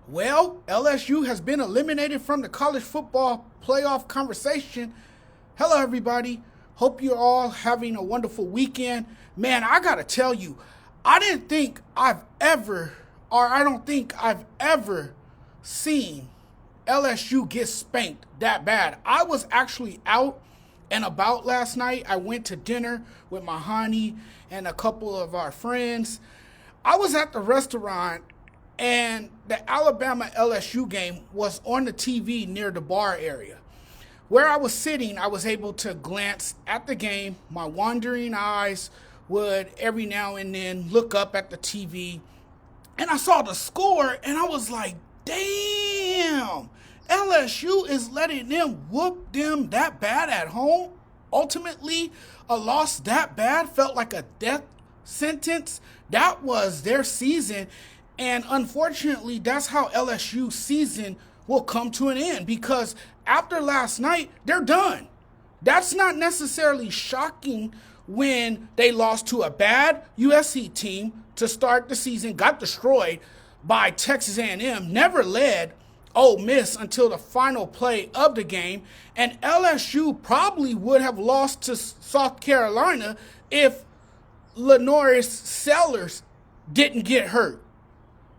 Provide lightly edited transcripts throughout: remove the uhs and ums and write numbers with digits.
Well, LSU has been eliminated from the college football playoff conversation. Hello, everybody. Hope you're all having a wonderful weekend. Man, I got to tell you, I don't think I've ever seen LSU get spanked that bad. I was actually out and about last night. I went to dinner with my honey and a couple of our friends. I was at the restaurant and the Alabama LSU game was on the TV near the bar area. Where I was sitting, I was able to glance at the game. My wandering eyes would every now and then look up at the TV, and I saw the score, and I was like, damn, LSU is letting them whoop them that bad at home. Ultimately, a loss that bad felt like a death sentence. That was their season. And unfortunately, that's how LSU's season will come to an end, because after last night, they're done. That's not necessarily shocking when they lost to a bad USC team to start the season, got destroyed by Texas A&M, never led Ole Miss until the final play of the game, and LSU probably would have lost to South Carolina if Lenoris Sellers didn't get hurt.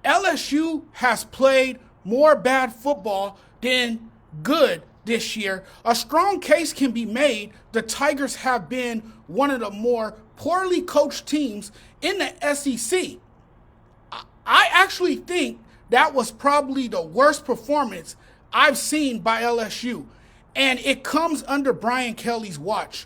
LSU has played more bad football than good this year. A strong case can be made. The Tigers have been one of the more poorly coached teams in the SEC. I actually think that was probably the worst performance I've seen by LSU. And it comes under Brian Kelly's watch.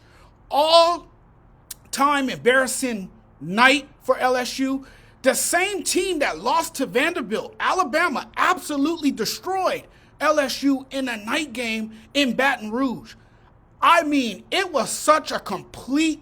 All-time embarrassing night for LSU. The same team that lost to Vanderbilt, Alabama, absolutely destroyed LSU in a night game in Baton Rouge. I mean, it was such a complete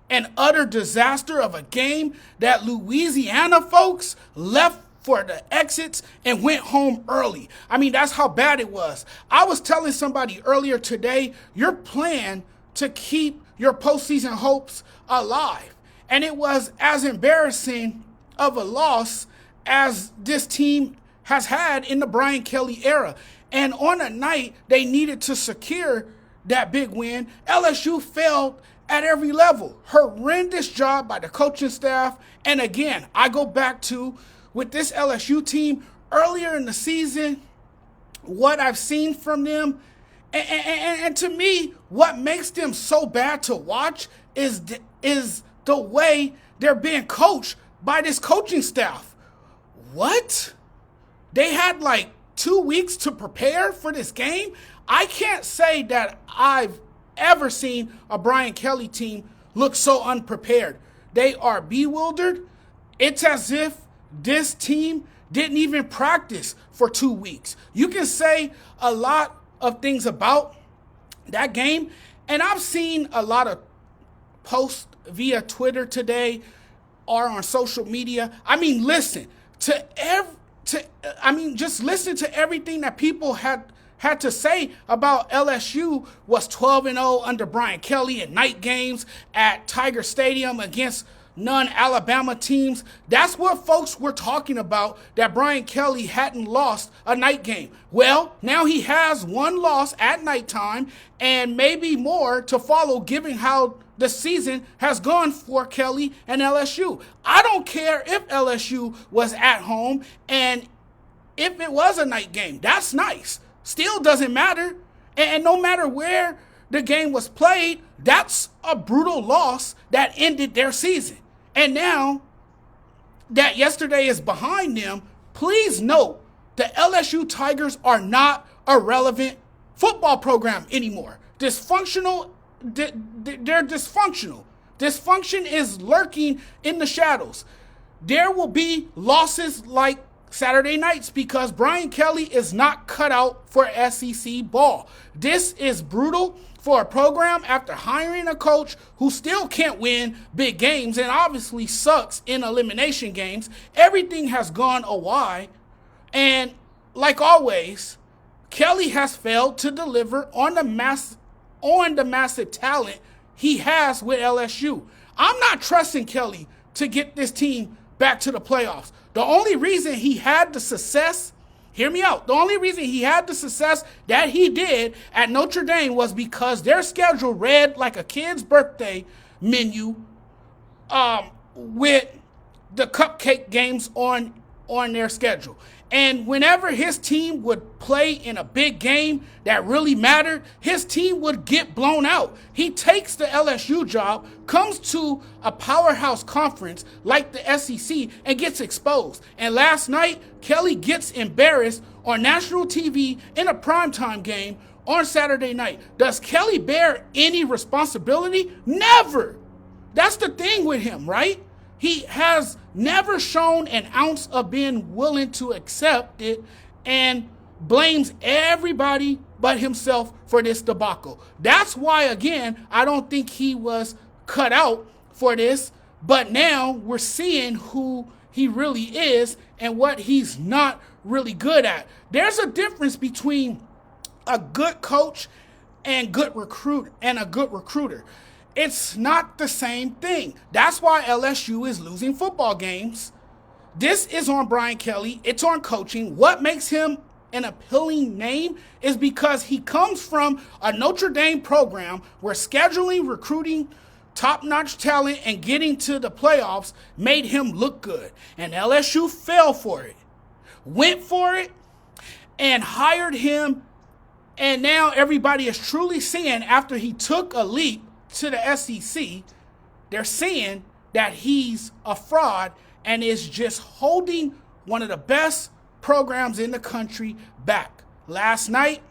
and utter disaster of a game that Louisiana folks left for the exits and went home early. I mean, that's how bad it was. I was telling somebody earlier today, your plan to keep your postseason hopes alive. And it was as embarrassing of a loss as this team has had in the Brian Kelly era. And on a night they needed to secure that big win, LSU failed at every level. Horrendous job by the coaching staff. And again, I go back to, with this LSU team, earlier in the season, what I've seen from them, and to me, what makes them so bad to watch is the way they're being coached by this coaching staff. What? They had like 2 weeks to prepare for this game? I can't say that I've ever seen a Brian Kelly team look so unprepared. They are bewildered. It's as if this team didn't even practice for 2 weeks. You can say a lot of things about that game, and I've seen a lot of posts via Twitter today or on social media. I mean, just listen to everything that people had to say about LSU was 12-0 under Brian Kelly in night games at Tiger Stadium against non-Alabama teams. That's what folks were talking about, that Brian Kelly hadn't lost a night game. Well, now he has one loss at nighttime and maybe more to follow, given how the season has gone for Kelly and LSU. I don't care if LSU was at home and if it was a night game. That's nice. Still doesn't matter. And no matter where the game was played, that's a brutal loss that ended their season. And now that yesterday is behind them, please note the LSU Tigers are not a relevant football program anymore. They're dysfunctional. Dysfunction is lurking in the shadows. There will be losses like Saturday nights because Brian Kelly is not cut out for SEC ball. This is brutal for a program after hiring a coach who still can't win big games and obviously sucks in elimination games. Everything has gone awry. And like always, Kelly has failed to deliver on the massive talent he has with LSU. I'm not trusting Kelly to get this team back to the playoffs. The only reason he had the success Hear me out. The only reason he had the success that he did at Notre Dame was because their schedule read like a kid's birthday menu with the cupcake games on their schedule. And whenever his team would play in a big game that really mattered, his team would get blown out. He takes the LSU job, comes to a powerhouse conference like the SEC, and gets exposed. And last night, Kelly gets embarrassed on national TV in a primetime game on Saturday night. Does Kelly bear any responsibility? Never. That's the thing with him, right? He has never shown an ounce of being willing to accept it and blames everybody but himself for this debacle. That's why, again, I don't think he was cut out for this, but now we're seeing who he really is and what he's not really good at. There's a difference between a good coach and a good recruiter. It's not the same thing. That's why LSU is losing football games. This is on Brian Kelly. It's on coaching. What makes him an appealing name is because he comes from a Notre Dame program where scheduling, recruiting, top-notch talent, and getting to the playoffs made him look good. And LSU fell for it, went for it, and hired him. And now everybody is truly seeing, after he took a leap to the SEC, they're saying that he's a fraud and is just holding one of the best programs in the country back. Last night,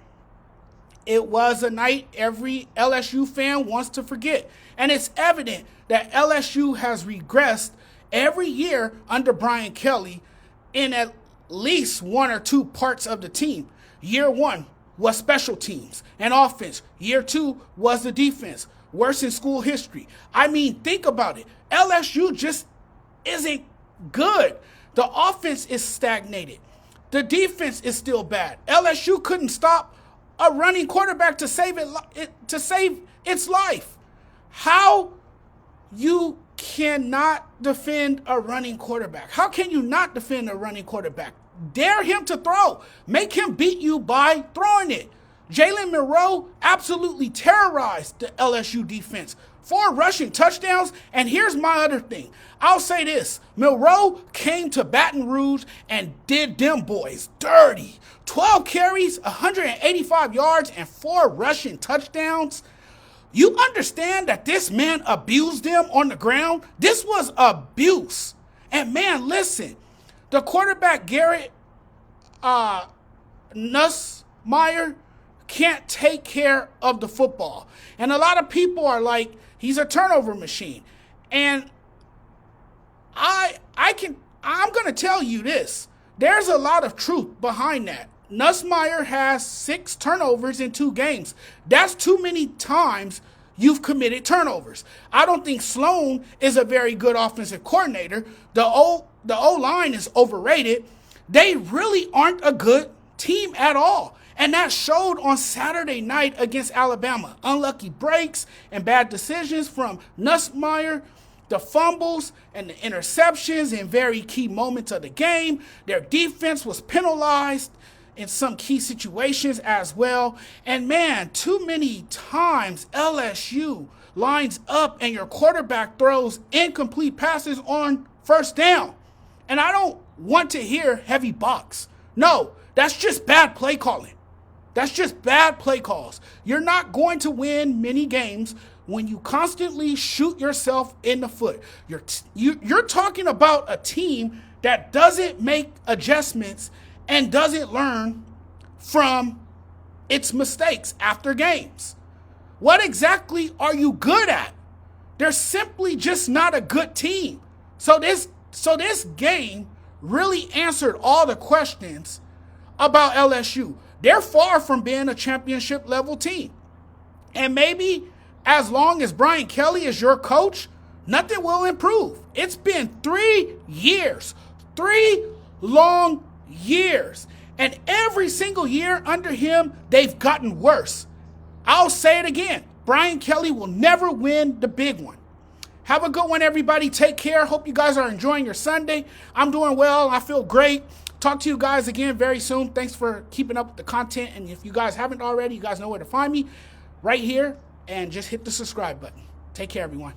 it was a night every LSU fan wants to forget. And it's evident that LSU has regressed every year under Brian Kelly in at least one or two parts of the team. Year one was special teams and offense. Year two was the defense. Worse in school history. I mean, think about it. LSU just isn't good. The offense is stagnated. The defense is still bad. LSU couldn't stop a running quarterback to save its life. How you cannot defend a running quarterback? How can you not defend a running quarterback? Dare him to throw. Make him beat you by throwing it. Jalen Monroe absolutely terrorized the LSU defense. 4 rushing touchdowns, and here's my other thing. I'll say this. Monroe came to Baton Rouge and did them boys dirty. 12 carries, 185 yards, and 4 rushing touchdowns. You understand that this man abused them on the ground? This was abuse. And man, listen, the quarterback, Garrett Nussmeier, can't take care of the football. And a lot of people are like, he's a turnover machine. And I'm going to tell you this. There's a lot of truth behind that. Nussmeier has 6 turnovers in 2 games. That's too many times you've committed turnovers. I don't think Sloan is a very good offensive coordinator. The O-line is overrated. They really aren't a good team at all. And that showed on Saturday night against Alabama. Unlucky breaks and bad decisions from Nussmeier, the fumbles and the interceptions in very key moments of the game. Their defense was penalized in some key situations as well. And man, too many times LSU lines up and your quarterback throws incomplete passes on first down. And I don't want to hear heavy box. No, that's just bad play calling. That's just bad play calls. You're not going to win many games when you constantly shoot yourself in the foot. You're talking about a team that doesn't make adjustments and doesn't learn from its mistakes after games. What exactly are you good at? They're simply just not a good team. So this game really answered all the questions about LSU. They're far from being a championship level team. And maybe as long as Brian Kelly is your coach, nothing will improve. It's been 3 years, 3 long years. And every single year under him, they've gotten worse. I'll say it again. Brian Kelly will never win the big one. Have a good one, everybody. Take care. Hope you guys are enjoying your Sunday. I'm doing well. I feel great. talk to you guys again very soon. Thanks for keeping up with the content. And if you guys haven't already, you guys know where to find me right here. And just hit the subscribe button. Take care, everyone.